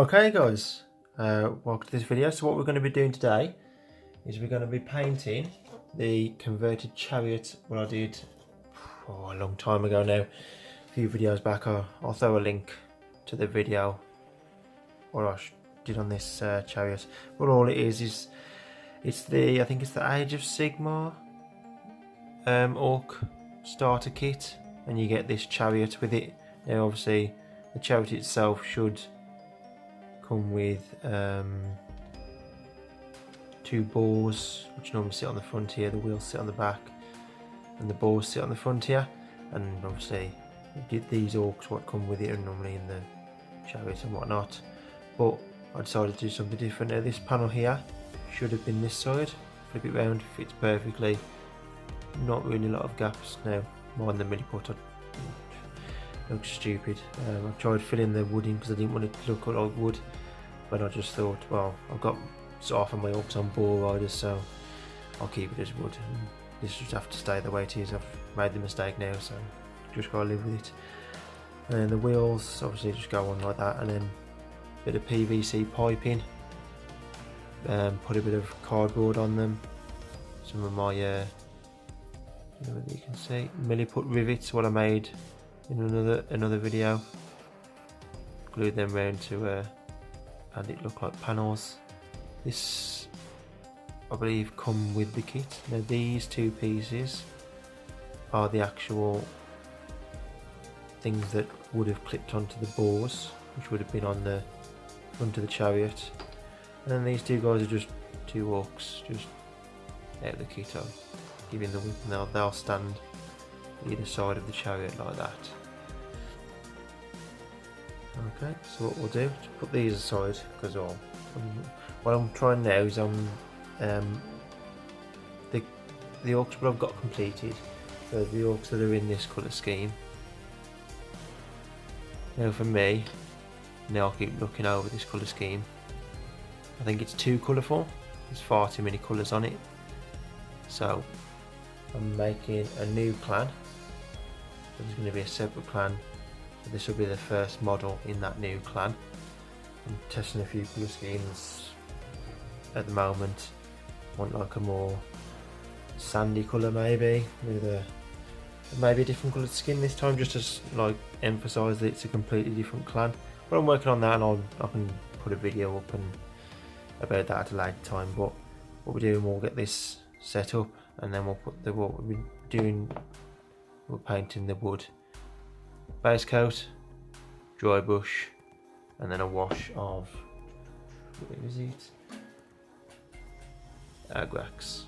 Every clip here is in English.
Okay guys, welcome to this video. So what we're going to be doing today is we're going to be painting the converted Chariot, what I did a long time ago now, a few videos back. I'll throw a link to the video what I did on this Chariot. But all it is it's the, I think it's the Age of Sigmar Orc starter kit, and you get this Chariot with it. Now obviously the Chariot itself should come with two boars, which normally sit on the front here, the wheels sit on the back and the boars sit on the front here, and obviously these orcs what come with it are normally in the Chariot and whatnot, but I decided to do something different. Now this panel here should have been this side, flip it round, fits perfectly, not really a lot of gaps. Now mind the milliput, looks stupid. I tried filling the wood in because I didn't want it to look like wood, but I just thought, well, I've got half of my orcs on boar riders, so I'll keep it as wood. And this just have to stay the way it is. I've made the mistake now, so just gotta live with it. And then the wheels obviously just go on like that, and then a bit of PVC piping. Put a bit of cardboard on them. Some of my, you can see, milliput rivets, what I made in another video. Glued them round to and it looked like panels. This I believe come with the kit. Now these two pieces are the actual things that would have clipped onto the boars, which would have been on the front of the Chariot. And then these two guys are just two orcs just out of the kit, giving the width, and they'll stand either side of the Chariot like that. Okay, so what we'll do is put these aside, because what I'm trying now is the orcs what I've got completed, so the orcs that are in this colour scheme. Now for me, now I'll keep looking over this colour scheme. I think it's too colourful, there's far too many colours on it, so I'm making a new clan. There's going to be a separate clan, so this will be the first model in that new clan. I'm testing a few colour schemes at the moment. I want like a more sandy colour maybe, with maybe a different coloured skin this time, just to like emphasise that it's a completely different clan. But I'm working on that, and I can put a video up and about that at a later time. But what we're doing, we'll get this set up, and then we'll put what we're doing, we're painting the wood base coat, dry brush, and then a wash of, where is it, Airbrushing.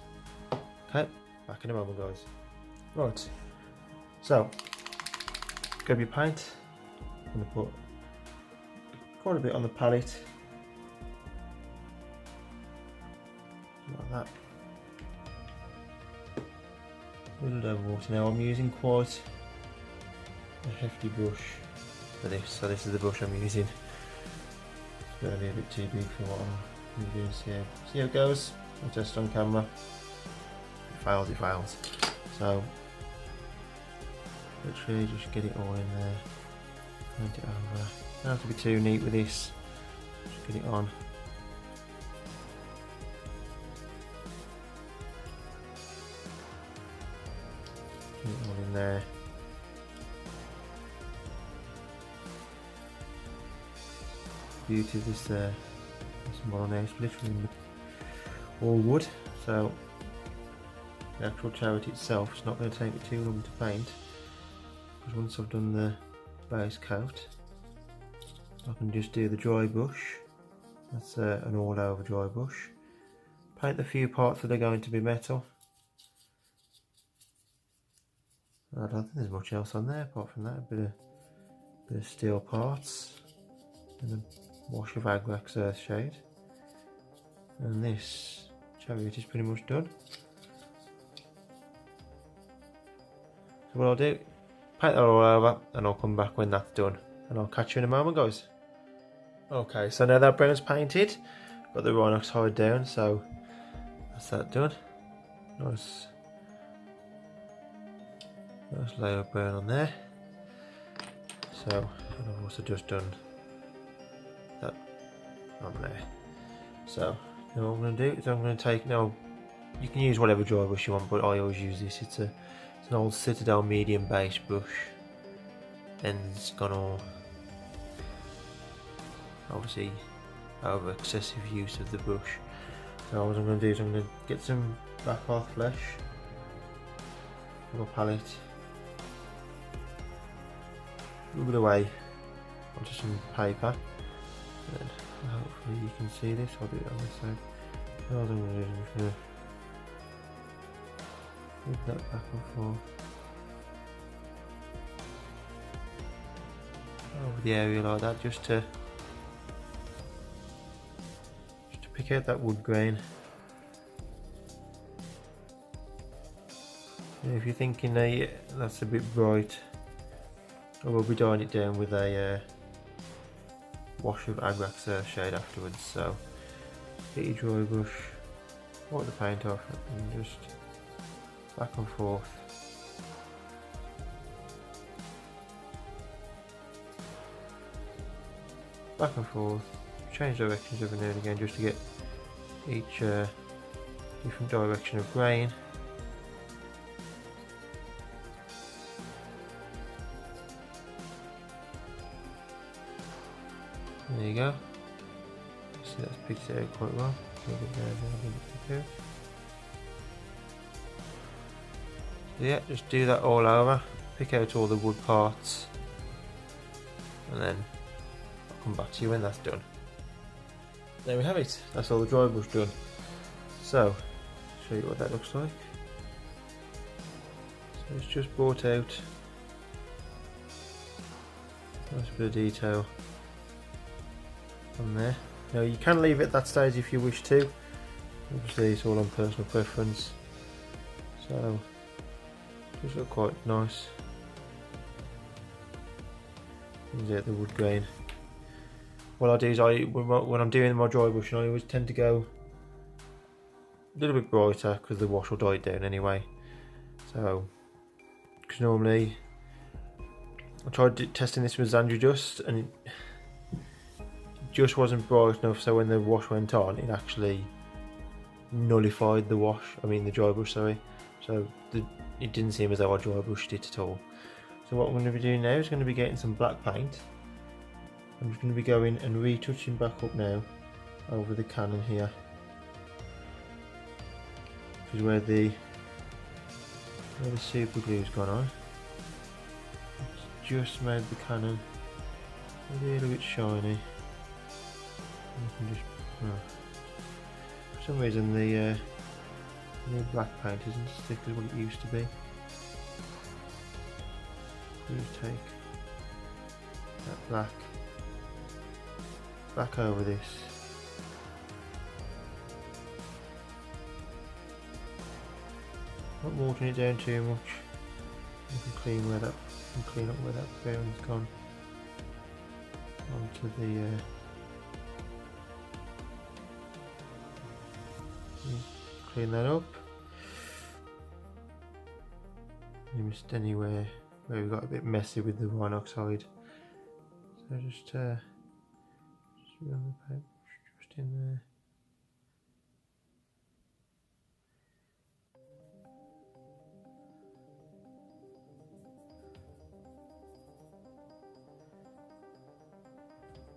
Okay, back in a moment guys. Right, so grab your paint. I'm going to put quite a bit on the palette, like that. A little over water. Now I'm using quite a hefty brush for this, so this is the brush I'm using. It's going to be a bit too big for what I'm doing. See how it goes. I'll test on camera. If it fails, it fails. So literally just get it all in there, paint it over. Don't have to be too neat with this, just get it on. Get it all in there. Beauty of this model now is literally all wood, so the actual Chariot itself is not going to take me too long to paint, because once I've done the base coat I can just do the dry brush. That's an all over dry brush. Paint the few parts that are going to be metal. I don't think there's much else on there apart from that, a bit of steel parts, and a wash of Airbrushing Earthshade, and this Chariot is pretty much done. So what I'll do, paint that all over, and I'll come back when that's done, and I'll catch you in a moment guys. Okay, so now that brown's painted, got the Rhinox hide down, so that's that done. Nice layer of brown on there. So, and I've also just done that on there. So now what I'm going to do is I'm going to take, now you can use whatever dry brush you want, but I always use this. It's an old Citadel medium base brush, and it's gone all obviously over excessive use of the brush. So what I'm going to do is I'm going to get some black earth flesh from a palette, rub it away onto some paper, and hopefully you can see this. I'll do it on this side. So what I'm going to do is I'm just going to move that back and forth over the area like that, just to pick out that wood grain. And if you're thinking that's a bit bright, I will be dyeing it down with a wash of Airbrushing shade afterwards. So get your dry brush, wipe the paint off, and just back and forth. Back and forth, change directions every now and again just to get each different direction of grain. There you go. See, that's picked it out quite well. So yeah, just do that all over. Pick out all the wood parts, and then I'll come back to you when that's done. There we have it. That's all the dry brush done. So, show you what that looks like. So it's just brought out. Nice bit of detail on there. Now you can leave it at that stage if you wish to. Obviously it's all on personal preference. So, just look quite nice. Brings out the wood grain. What I do is when I'm doing my dry brushing, I always tend to go a little bit brighter because the wash will die it down anyway. So, because normally I tried testing this with Xandri Dust and it just wasn't bright enough, so when the wash went on it actually nullified the wash, the dry brush, sorry. So it didn't seem as though I dry brushed it at all. So what I'm going to be doing now is going to be getting some black paint. I'm just going to be going and retouching back up now over the cannon here. This is where the super glue's gone on. It's just made the cannon a little bit shiny. You can just, for some reason the black paint isn't as thick as what it used to be. So just take that black over this. Not watering it down too much. You can clean up where that brown's gone onto the clean that up. You missed anywhere where we got a bit messy with the wine oxide. So just run the paint just in there.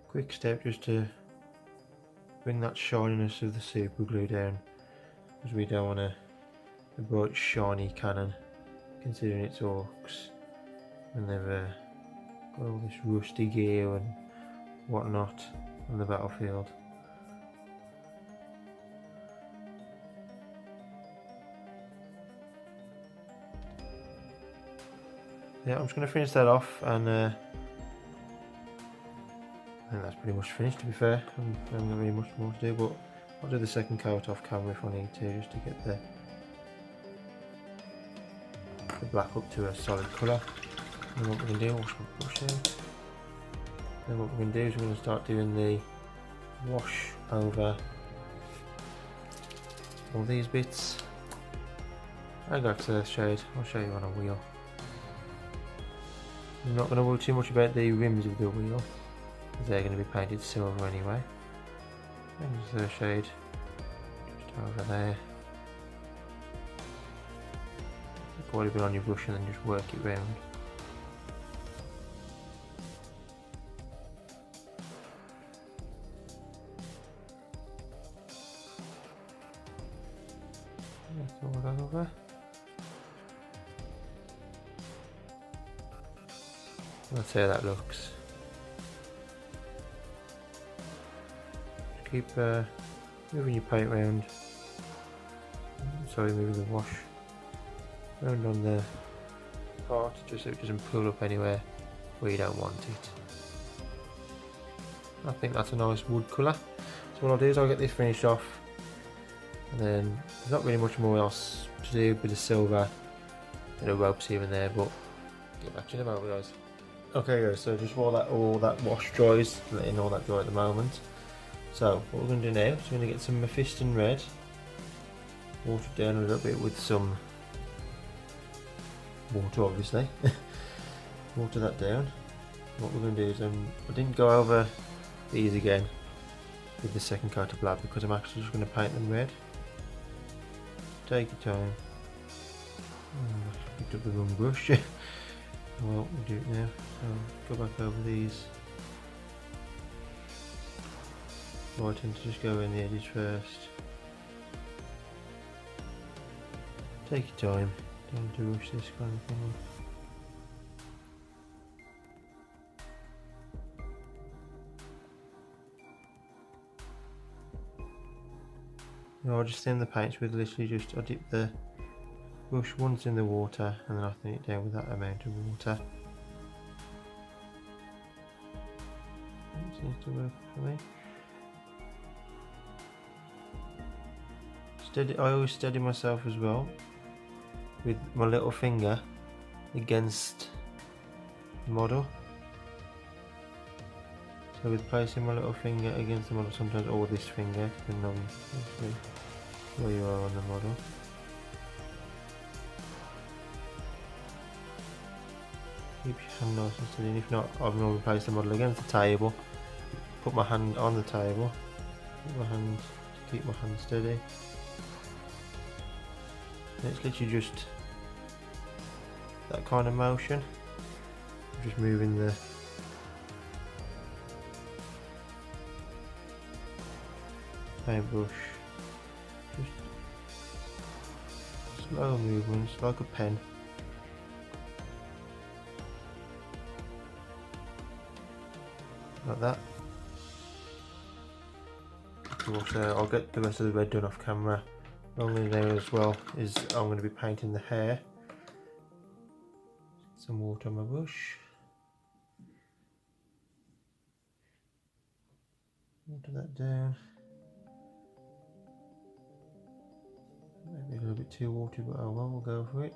Quick step just to bring that shininess of the super glue down, because we don't want a bright shiny cannon, considering it's orcs and they've got all this rusty gear and whatnot on the battlefield. Yeah, I'm just going to finish that off, and I think that's pretty much finished, to be fair. I haven't got really much more to do, but I'll do the second coat off camera if I need to, just to get the black up to a solid colour. And what we're going to do, wash my brush out. Then what we're going to do is we're going to start doing the wash over all these bits. I got the shade, I'll show you on a wheel. I'm not going to worry too much about the rims of the wheel, because they're going to be painted silver anyway. There's the shade just over there. Quite a bit on your brush and then just work it round. That's all over. That's how that looks. Just keep moving your paint around. Sorry, moving the wash around on the part just so it doesn't pull up anywhere where you don't want it. I think that's a nice wood colour. So what I'll do is I'll get this finished off, and then there's not really much more else to do. A bit of silver, bit of ropes here and there, but get back to you in a moment, guys. Okay guys, so just while all that wash dries, letting all that dry at the moment. So what we're going to do now is we're going to get some Mephiston red, water it down a little bit with some water, obviously. Water that down. What we're going to do is I didn't go over these again with the second coat of black because I'm actually just going to paint them red. Take your time. I picked up the wrong brush. Well, we'll do it now. So go back over these. I tend to just go in the edges first. Take your time. Don't have to rush this kind of thing. I'll just thin the paints with literally just, I dip the brush once in the water and then I thin it down with that amount of water. That seems to work for me. I always steady myself as well with my little finger against the model. So with placing my little finger against the model, sometimes or this finger, depending on where you are on the model. Keep your hand nice and steady, and if not, I've normally placed the model against the table, put my hand on the table, put my hand to keep my hand steady. And it's literally just that kind of motion, just moving the paintbrush, just slow movements like a pen. Like that. Also, I'll get the rest of the red done off camera. What I'm going to do as well is I'm going to be painting the hair. Some water on my brush. Water that down. Maybe a little bit too watery, but oh well, we'll go for it.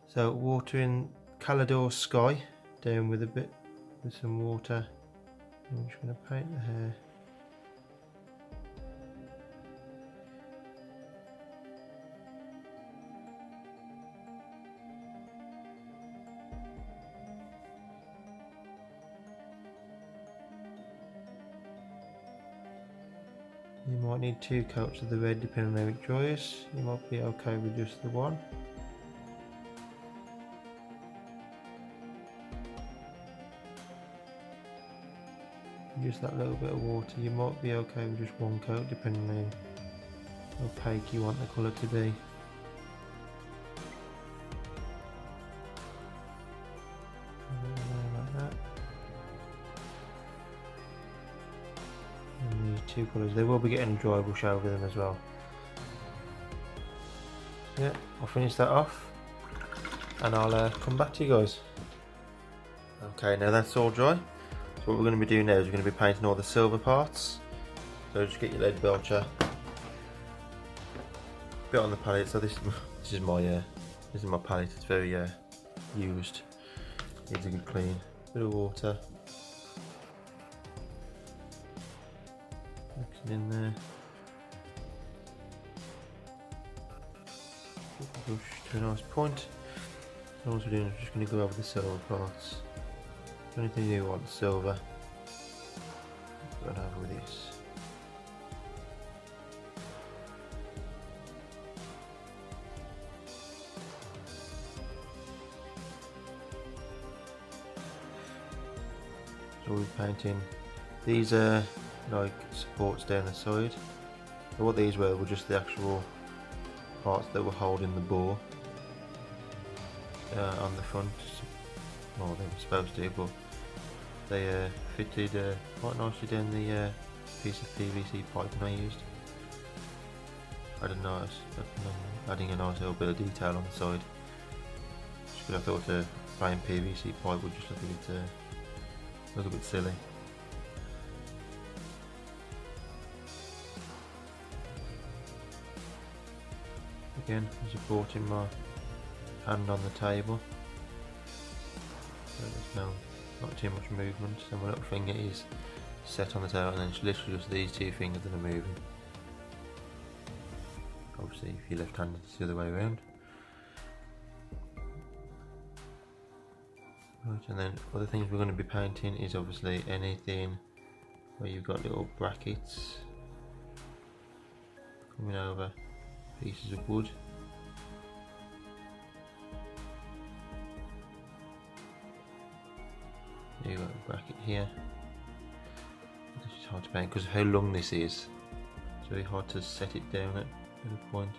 So watering Calidor Sky down with some water. I'm just going to paint the hair. You might need 2 coats of the red depending on how it dries. You might be okay with just the one. Just that little bit of water, you might be okay with just 1 coat depending on how opaque you want the colour to be. Like that. And these 2 colours, they will be getting a dry brush over them as well. Yeah, I'll finish that off and I'll come back to you guys. Okay, now that's all dry. So what we're going to be doing now is we're going to be painting all the silver parts. So just get your lead belcher, bit on the palette. So this is my palette. It's very used. Needs a good clean. Bit of water. Mix it in there. Get the brush to a nice point. And all we're doing is just going to go over the silver parts. Anything you want silver, run over with this. we'll be painting. These are like supports down the side. So what these were just the actual parts that were holding the bore on the front. Well, they were supposed to, but they fitted quite nicely down the piece of PVC piping I used. Adding a nice little bit of detail on the side. Just because I thought a plain PVC pipe would just look a bit silly. Again, supporting my hand on the table. So there's not too much movement. So my little finger is set on the table, and then it's literally just these two fingers that are moving. Obviously, if you're left-handed, it's the other way around. Right, and then other things we're going to be painting is obviously anything where you've got little brackets coming over pieces of wood. You've got a bracket here. It's hard to paint because of how long this is. It's very hard to set it down at a point.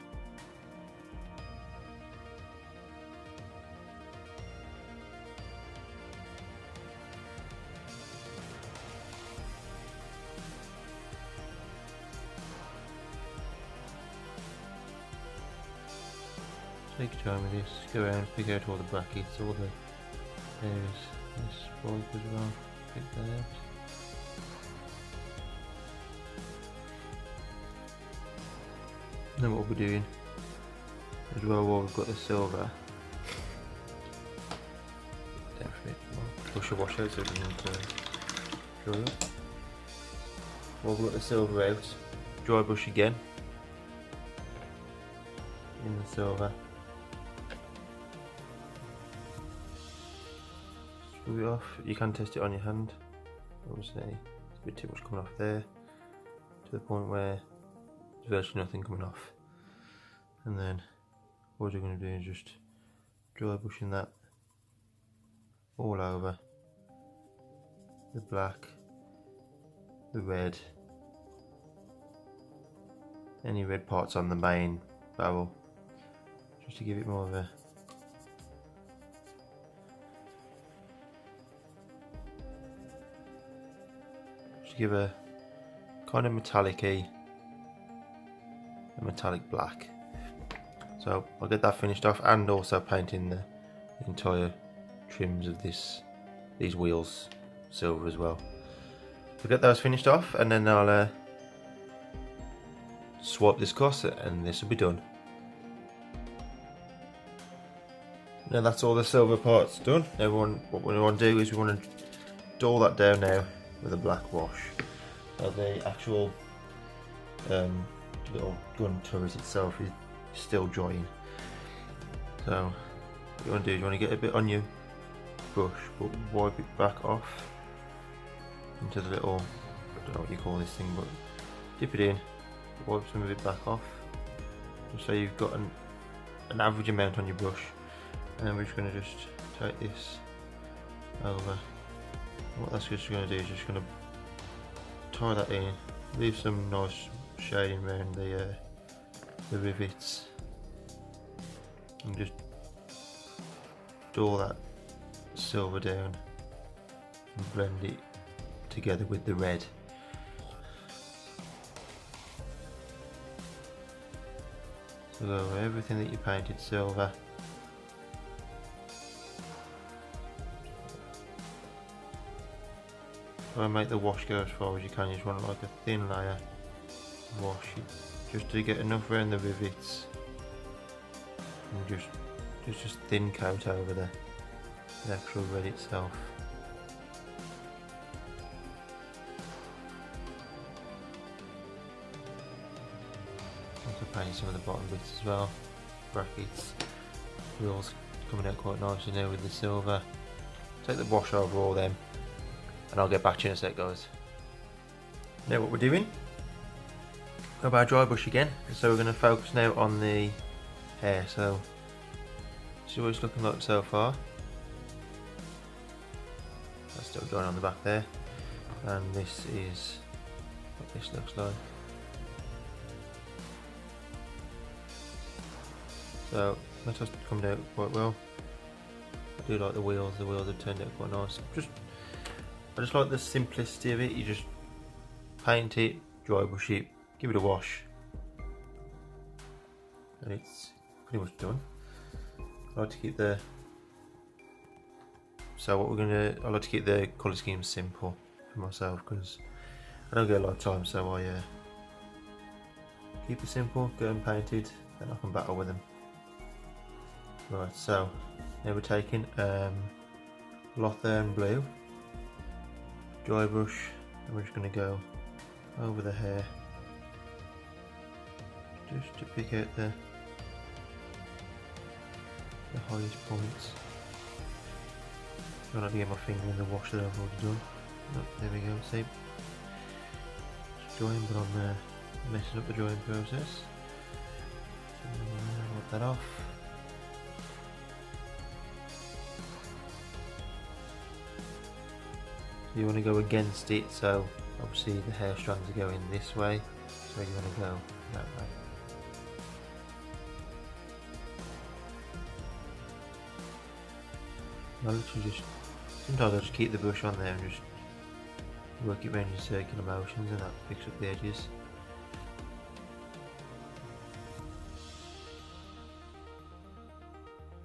Take your time with this, go around, pick out all the brackets, all the areas, this spoke as well, pick that out. Then what we're doing as well, while we've got the silver, push a wash out so it doesn't dry up. While we've got the silver out, dry brush again in the silver. Screw it off. You can test it on your hand. Obviously, there's a bit too much coming off there, to the point where there's virtually nothing coming off. And then what you're going to do is just dry brushing that all over the black, the red, any red parts on the main barrel, just to give it more of a give a kind of metallic-y, a metallic black. So I'll get that finished off, and also painting the entire trims of these wheels silver as well. So get those finished off, and then I'll swipe this across, and this will be done. Now that's all the silver parts done. Now what we want to do is we want to dull that down now with a black wash. So the actual little gun turret itself is still drying. So what you want to do is you want to get a bit on your brush, but wipe it back off into the little, I don't know what you call this thing, but dip it in, wipe some of it back off, just so you've got an average amount on your brush. And then we're just going to just take this over. What that's just going to do is just going to tie that in, leave some nice shading around the rivets, and just dull that silver down and blend it together with the red. So go over everything that you painted silver. Try and make the wash go as far as you can. You just want like a thin layer wash, just to get enough around the rivets, and just thin coat over the actual red itself. Also paint some of the bottom bits as well, brackets, wheels coming out quite nicely now with the silver. Take the wash over all them, and I'll get back to you in a sec, guys. Now what we're doing, go by dry brush again, so we're going to focus now on the hair. So see what it's looking like so far. That's still drying on the back there. and this is what this looks like. So metals coming out quite well. I do like the wheels have turned out quite nice. I just like the simplicity of it. You just paint it, dry brush it, give it a wash, and it's pretty much done. I like to keep the I like to keep the colour scheme simple for myself because I don't get a lot of time, so I keep it simple, get them painted, then I can battle with them. Right, so now we're taking Lothern blue, dry brush, and we're just going to go over the hair just to pick out the highest points. Trying not to get my finger in the wash that I've already done. Oh, there we go, see? Just drying, but I'm messing up the drying process. So wipe that off. So you want to go against it, so obviously the hair strands are going this way, so you want to go that way. I literally sometimes I just keep the brush on there and just work it around in circular motions, and that picks up the edges.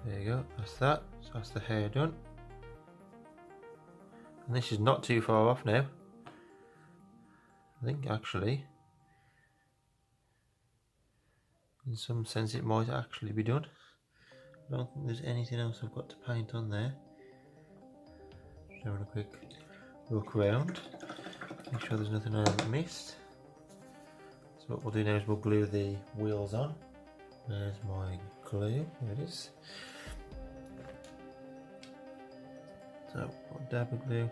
There you go, that's that. So that's the hair done. And this is not too far off now. I think actually, in some sense it might actually be done. I don't think there's anything else I've got to paint on there. Just having a quick look around, make sure there's nothing I haven't missed. So what we'll do now is we'll glue the wheels on. There's my glue, there it is. So we'll dab of glue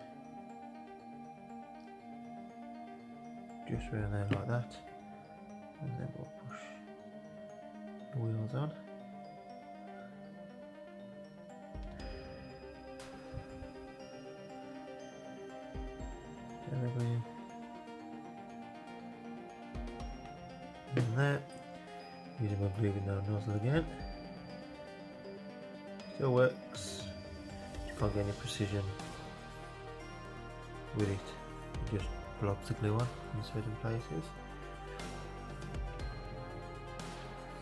just around there like that, and then we'll push the wheels on. Dab of glue and there. Using my glue with no nozzle again. Still works. Can't get any precision with it. It just blobs the glue on in certain places.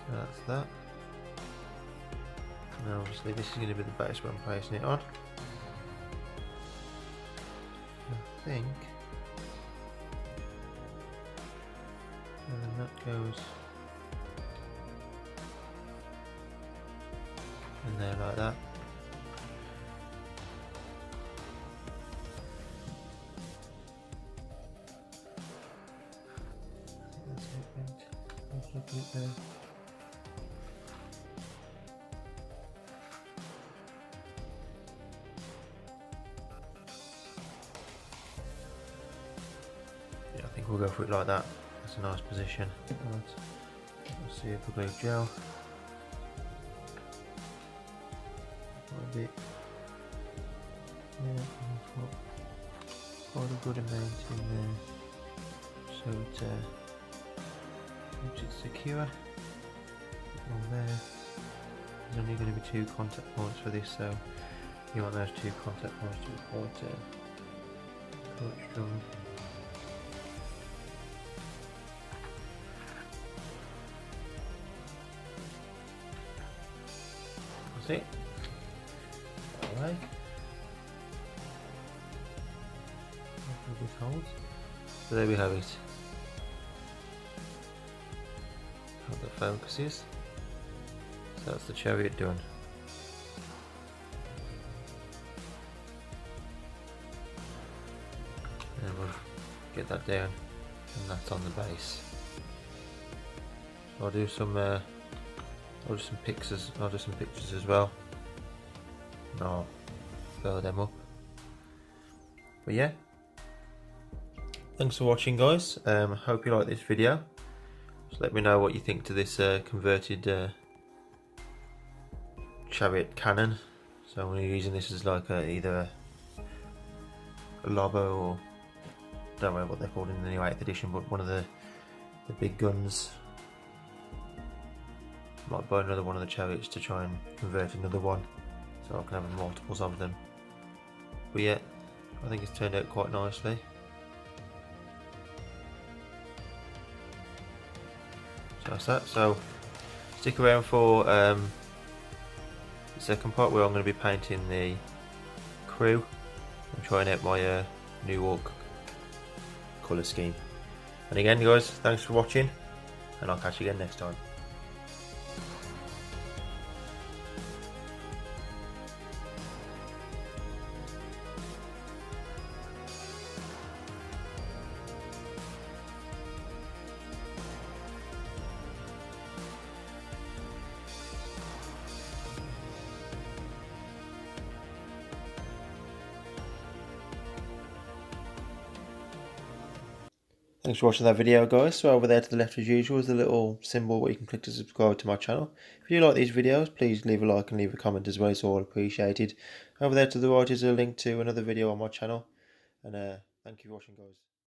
So that's that. Now obviously this is going to be the base where I'm placing it on. I think. And then that goes in there like that. There. Yeah, I think we'll go for it like that. That's a nice position. Right. Let's see if we glue gel. A bit. Yeah, quite a good amount in there, so it keeps it secure. On there. There's only going to be 2 contact points for this, so you want those 2 contact points to be quite strong. That's it. Away. This holds. So there we have it. How the focus is. So that's the Chariot done. And we'll get that down, and that's on the base. So I'll do some pictures. I'll do some pictures as well. And I'll fill them up. But yeah, thanks for watching, guys. Hope you like this video. Just let me know what you think to this converted Chariot cannon. So I'm using this as like either a Lobo or don't know what they're called in the new 8th edition, but one of the big guns. Might buy another one of the Chariots to try and convert another one, so I can have multiples of them. But yeah, I think it's turned out quite nicely. So that's that. So stick around for the second part where I'm going to be painting the crew. I'm trying out my new orc colour scheme. And again guys, thanks for watching, and I'll catch you again next time. Thanks for watching that video guys. So over there to the left as usual is the little symbol where you can click to subscribe to my channel. If you like these videos, please leave a like and leave a comment as well, it's all appreciated. Over there to the right is a link to another video on my channel. And thank you for watching guys.